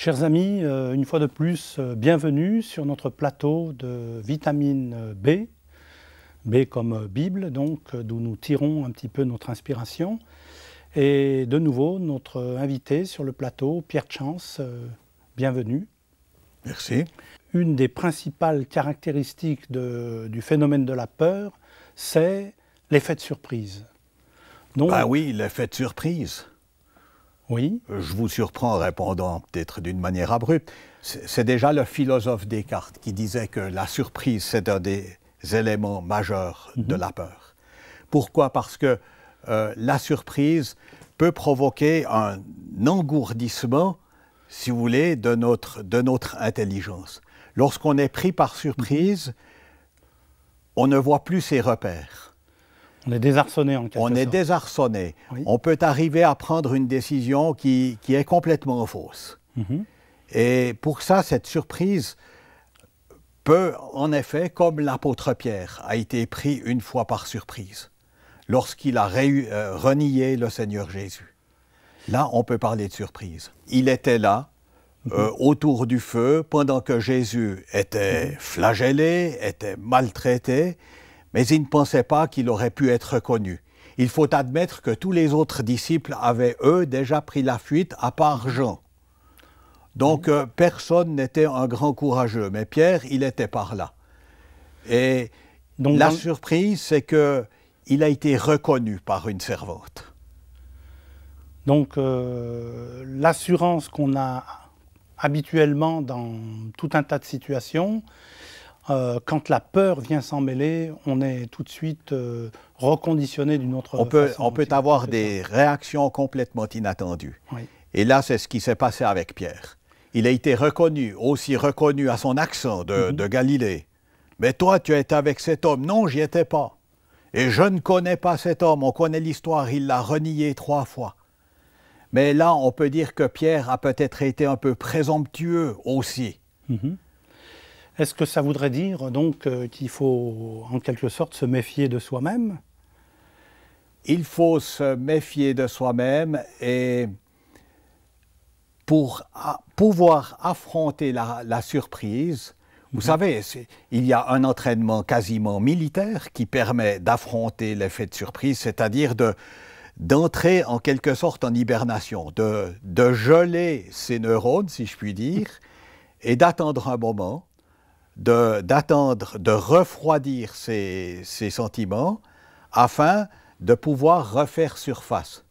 Chers amis, une fois de plus, bienvenue sur notre plateau de vitamine B, B comme Bible, donc d'où nous tirons un petit peu notre inspiration. Et de nouveau, notre invité sur le plateau, Pierre Chance, bienvenue. Merci. Une des principales caractéristiques du phénomène de la peur, c'est l'effet de surprise. Donc, ah oui, l'effet de surprise. Oui. Je vous surprends en répondant peut-être d'une manière abrupte. C'est déjà le philosophe Descartes qui disait que la surprise, c'est un des éléments majeurs de la peur. Pourquoi? Parce que la surprise peut provoquer un engourdissement, si vous voulez, de notre intelligence. Lorsqu'on est pris par surprise, on ne voit plus ses repères. On est désarçonné en quelque sorte. On est désarçonné. Oui. On peut arriver à prendre une décision qui est complètement fausse. Et pour ça, cette surprise peut, en effet, comme l'apôtre Pierre a été pris une fois par surprise, lorsqu'il a renié le Seigneur Jésus. Là, on peut parler de surprise. Il était là, autour du feu, pendant que Jésus était flagellé, était maltraité, mais il ne pensait pas qu'il aurait pu être reconnu. Il faut admettre que tous les autres disciples avaient, eux, déjà pris la fuite, à part Jean. Donc, personne n'était un grand courageux, mais Pierre, il était par là. Et donc, la surprise, c'est qu'il a été reconnu par une servante. Donc, l'assurance qu'on a habituellement dans tout un tas de situations, quand la peur vient s'en mêler, on est tout de suite reconditionné d'une autre façon. On peut avoir des réactions complètement inattendues. Oui. Et là, c'est ce qui s'est passé avec Pierre. Il a été reconnu, aussi reconnu à son accent de Galilée. Mais toi, tu étais avec cet homme. Non, j'y étais pas. Et je ne connais pas cet homme. On connaît l'histoire, il l'a renié 3 fois. Mais là, on peut dire que Pierre a peut-être été un peu présomptueux aussi. Est-ce que ça voudrait dire donc qu'il faut en quelque sorte se méfier de soi-même? Il faut se méfier de soi-même et pour pouvoir affronter la surprise, vous savez, il y a un entraînement quasiment militaire qui permet d'affronter l'effet de surprise, c'est-à-dire d'entrer en quelque sorte en hibernation, de geler ses neurones, si je puis dire, et d'attendre un moment, de refroidir ses sentiments afin de pouvoir refaire surface.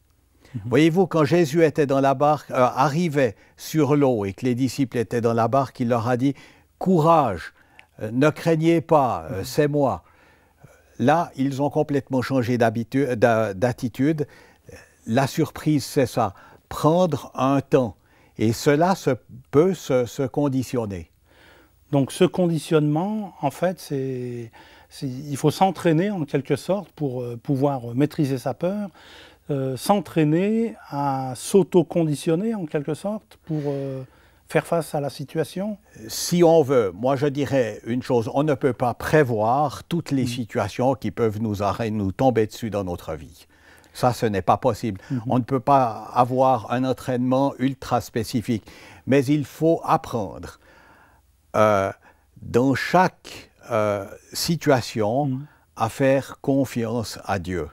Voyez-vous, quand Jésus était dans la barque, arrivait sur l'eau et que les disciples étaient dans la barque, il leur a dit « Courage, ne craignez pas, c'est moi ». Là, ils ont complètement changé d'attitude. La surprise, c'est ça, prendre un temps. Et cela peut se conditionner. Donc ce conditionnement, en fait, il faut s'entraîner en quelque sorte pour pouvoir maîtriser sa peur, s'entraîner à s'auto-conditionner en quelque sorte pour faire face à la situation. Si on veut, moi je dirais une chose, on ne peut pas prévoir toutes les situations qui peuvent nous tomber dessus dans notre vie. Ça, ce n'est pas possible. On ne peut pas avoir un entraînement ultra spécifique, mais il faut apprendre dans chaque situation à faire confiance à Dieu.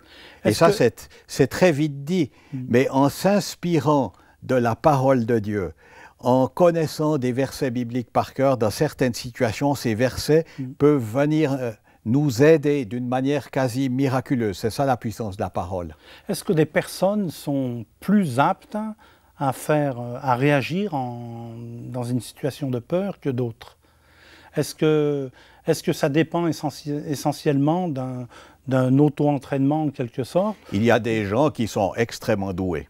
Et ça, c'est très vite dit, mais en s'inspirant de la parole de Dieu, en connaissant des versets bibliques par cœur, dans certaines situations, ces versets peuvent venir nous aider d'une manière quasi miraculeuse. C'est ça la puissance de la parole. Est-ce que des personnes sont plus aptes à réagir dans une situation de peur que d'autres? Est-ce que ça dépend essentiellement d'un auto-entraînement en quelque sorte? Il y a des gens qui sont extrêmement doués.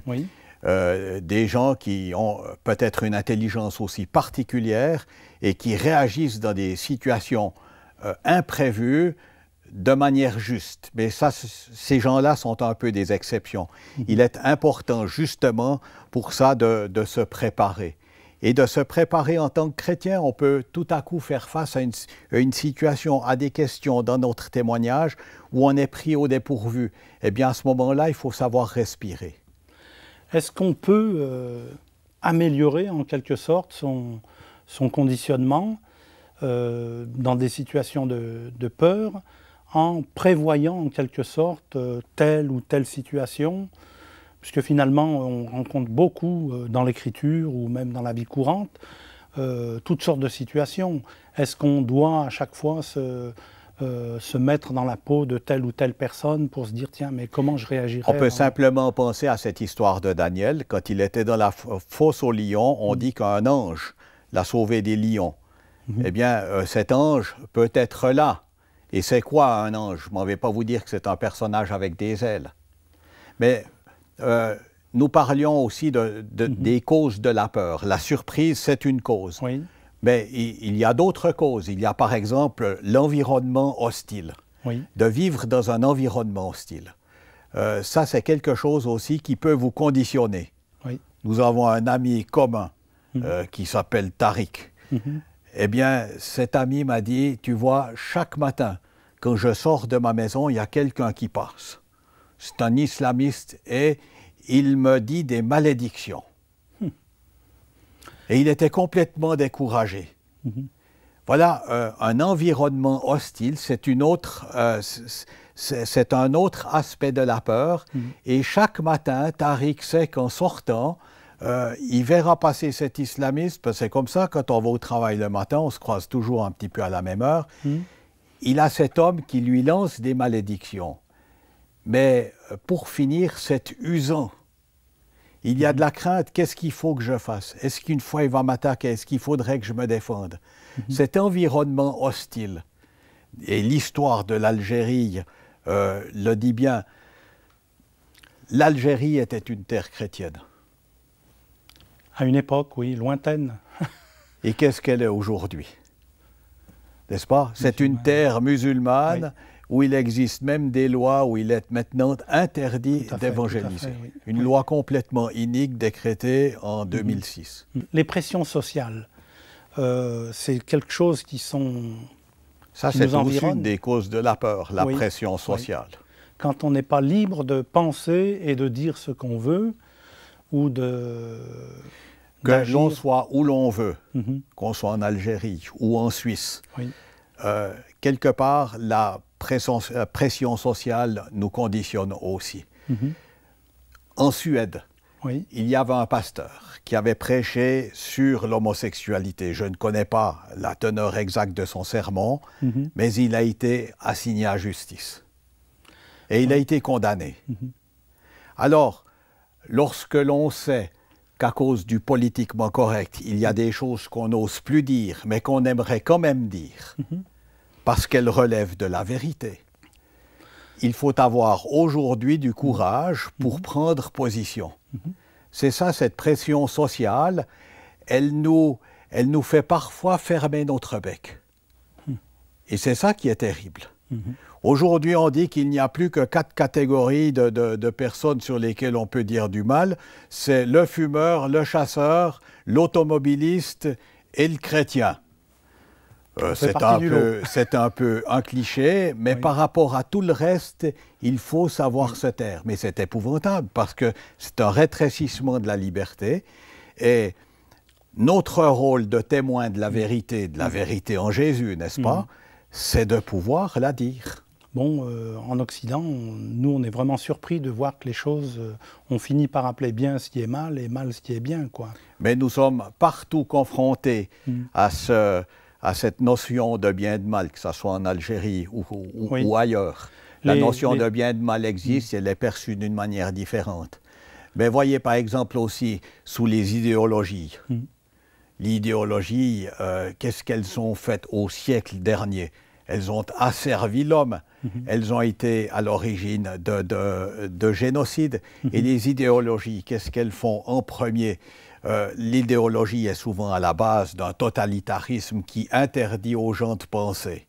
Oui. Des gens qui ont peut-être une intelligence aussi particulière et qui réagissent dans des situations imprévues de manière juste. Mais ça, ces gens-là sont un peu des exceptions. Il est important justement pour ça de se préparer. Et de se préparer en tant que chrétien, on peut tout à coup faire face à une situation, à des questions dans notre témoignage où on est pris au dépourvu. Eh bien, à ce moment-là, il faut savoir respirer. Est-ce qu'on peut améliorer en quelque sorte son conditionnement dans des situations de peur, en prévoyant en quelque sorte telle ou telle situation, puisque finalement on rencontre beaucoup dans l'écriture ou même dans la vie courante toutes sortes de situations. Est-ce qu'on doit à chaque fois se mettre dans la peau de telle ou telle personne pour se dire tiens, mais comment je réagirais? On peut simplement penser à cette histoire de Daniel. Quand il était dans la fosse aux lions, on dit qu'un ange l'a sauvé des lions. Eh bien, cet ange peut être là. Et c'est quoi un ange? Je ne m'en vais pas vous dire que c'est un personnage avec des ailes. Mais nous parlions aussi des causes de la peur. La surprise, c'est une cause. Oui. Mais il y a d'autres causes. Il y a par exemple l'environnement hostile. Oui. De vivre dans un environnement hostile. Ça, c'est quelque chose aussi qui peut vous conditionner. Oui. Nous avons un ami commun qui s'appelle Tariq. Eh bien, cet ami m'a dit, tu vois, chaque matin, quand je sors de ma maison, il y a quelqu'un qui passe. C'est un islamiste et il me dit des malédictions. Et il était complètement découragé. Voilà, un environnement hostile, c'est un autre aspect de la peur. Et chaque matin, Tariq sait qu'en sortant, il verra passer cet islamiste, parce que c'est comme ça, quand on va au travail le matin, on se croise toujours un petit peu à la même heure. Il a cet homme qui lui lance des malédictions. Mais pour finir, c'est usant. Il y a de la crainte, qu'est-ce qu'il faut que je fasse? Est-ce qu'une fois il va m'attaquer? Est-ce qu'il faudrait que je me défende? Cet environnement hostile, et l'histoire de l'Algérie le dit bien, l'Algérie était une terre chrétienne. À une époque, oui, lointaine. Et qu'est-ce qu'elle est aujourd'hui? N'est-ce pas? C'est une terre musulmane où il existe même des lois où il est maintenant interdit d'évangéliser. Oui. Une loi complètement inique décrétée en 2006. Les pressions sociales, c'est quelque chose qui sont... Ça, c'est aussi une des causes de la peur, la pression sociale. Quand on n'est pas libre de penser et de dire ce qu'on veut, ou que l'on soit où l'on veut, qu'on soit en Algérie ou en Suisse, quelque part, la pression sociale nous conditionne aussi. En Suède, il y avait un pasteur qui avait prêché sur l'homosexualité. Je ne connais pas la teneur exacte de son sermon, mais il a été assigné à justice. Et il a été condamné. Alors, lorsque l'on sait qu'à cause du politiquement correct, il y a des choses qu'on n'ose plus dire, mais qu'on aimerait quand même dire, parce qu'elles relèvent de la vérité, il faut avoir aujourd'hui du courage pour prendre position. C'est ça, cette pression sociale, elle nous fait parfois fermer notre bec. Et c'est ça qui est terrible. Aujourd'hui, on dit qu'il n'y a plus que 4 catégories de personnes sur lesquelles on peut dire du mal. C'est le fumeur, le chasseur, l'automobiliste et le chrétien. C'est un peu un cliché, mais par rapport à tout le reste, il faut savoir se taire. Mais c'est épouvantable parce que c'est un rétrécissement de la liberté. Et notre rôle de témoin de la vérité en Jésus, n'est-ce pas, c'est de pouvoir la dire. Bon, en Occident, nous, on est vraiment surpris de voir que les choses, on finit par appeler bien ce qui est mal et mal ce qui est bien, quoi. Mais nous sommes partout confrontés à cette notion de bien et de mal, que ce soit en Algérie ou ailleurs. La notion de bien et de mal existe et elle est perçue d'une manière différente. Mais voyez par exemple aussi sous les idéologies. L'idéologie, qu'est-ce qu'elles ont fait au siècle dernier? Elles ont asservi l'homme. Elles ont été à l'origine de génocide. Et les idéologies, qu'est-ce qu'elles font en premier? L'idéologie est souvent à la base d'un totalitarisme qui interdit aux gens de penser.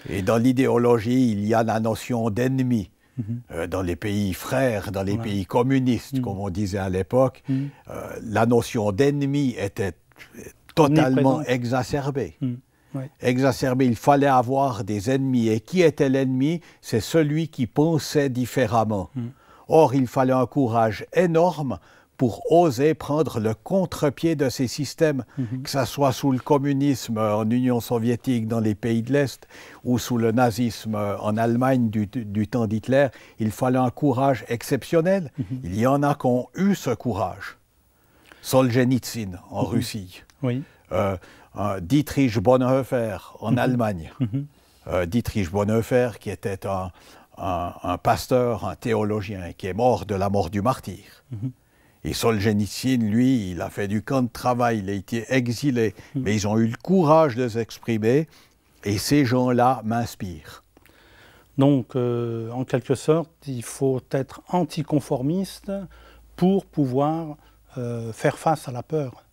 Et dans l'idéologie, il y a la notion d'ennemi. Dans les pays frères, dans les pays communistes, comme on disait à l'époque, la notion d'ennemi était totalement exacerbée. Exacerbée, il fallait avoir des ennemis. Et qui était l'ennemi? C'est celui qui pensait différemment. Or, il fallait un courage énorme pour oser prendre le contre-pied de ces systèmes, que ce soit sous le communisme en Union soviétique dans les pays de l'Est ou sous le nazisme en Allemagne du temps d'Hitler. Il fallait un courage exceptionnel. Il y en a qui ont eu ce courage. Solzhenitsyn en Russie, oui. Dietrich Bonhoeffer en Allemagne. Dietrich Bonhoeffer qui était un pasteur, un théologien, qui est mort de la mort du martyr. Et Solzhenitsyn, lui, il a fait du camp de travail, il a été exilé, mais ils ont eu le courage de s'exprimer, et ces gens-là m'inspirent. Donc, en quelque sorte, il faut être anticonformiste pour pouvoir faire face à la peur.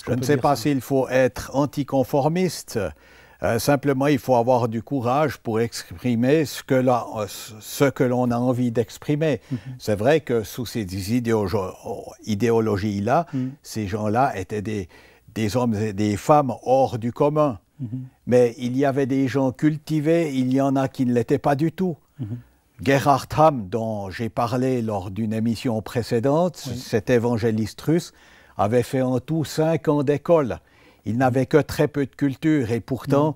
Je ne sais pas s'il faut être anticonformiste. Simplement, il faut avoir du courage pour exprimer ce que l'on a envie d'exprimer. C'est vrai que sous ces idéologies-là, ces gens-là étaient des hommes et des femmes hors du commun. Mais il y avait des gens cultivés, il y en a qui ne l'étaient pas du tout. Gerhard Hamm, dont j'ai parlé lors d'une émission précédente, cet évangéliste russe, avait fait en tout 5 ans d'école. Il n'avait que très peu de culture et pourtant,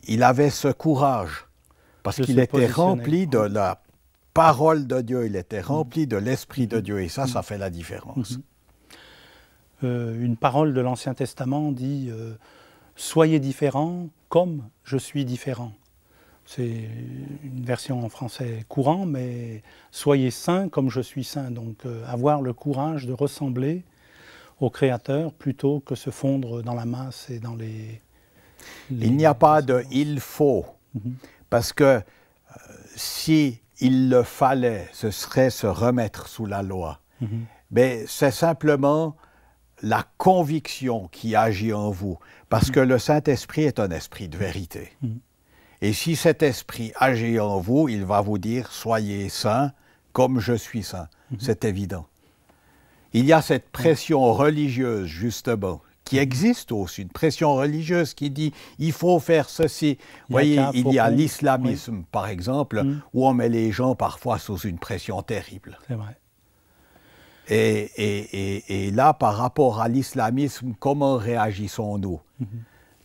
il avait ce courage. Parce qu'il était rempli de la parole de Dieu, il était rempli de l'Esprit de Dieu. Et ça fait la différence. Une parole de l'Ancien Testament dit « Soyez différents comme je suis différent ». C'est une version en français courant, mais « Soyez saints comme je suis saint ». Donc avoir le courage de ressembler au Créateur plutôt que se fondre dans la masse et dans les il n'y a pas de « il faut », parce que si il le fallait, ce serait se remettre sous la loi. Mais c'est simplement la conviction qui agit en vous, parce que le Saint-Esprit est un esprit de vérité. Et si cet esprit agit en vous, il va vous dire « soyez saints comme je suis saint ». C'est évident. Il y a cette pression religieuse, justement, qui existe aussi, une pression religieuse qui dit « il faut faire ceci ». Vous voyez, il y a l'islamisme, par exemple, où on met les gens parfois sous une pression terrible. C'est vrai. Et là, par rapport à l'islamisme, comment réagissons-nous?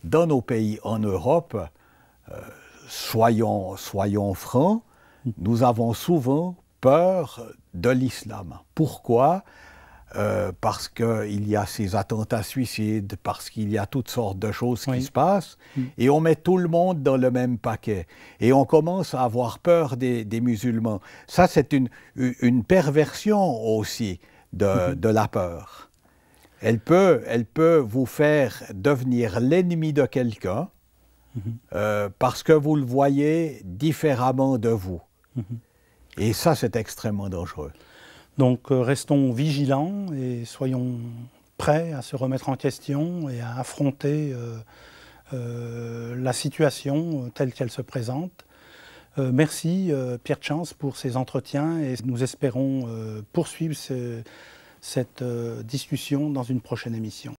Dans nos pays en Europe, soyons francs, nous avons souvent peur de l'islam. Pourquoi? Parce qu'il y a ces attentats suicides, parce qu'il y a toutes sortes de choses qui se passent, et on met tout le monde dans le même paquet. Et on commence à avoir peur des musulmans. Ça, c'est une perversion aussi de la peur. Elle peut vous faire devenir l'ennemi de quelqu'un parce que vous le voyez différemment de vous. Et ça, c'est extrêmement dangereux. Donc restons vigilants et soyons prêts à se remettre en question et à affronter la situation telle qu'elle se présente. Merci Pierre Chance pour ces entretiens et nous espérons poursuivre cette discussion dans une prochaine émission.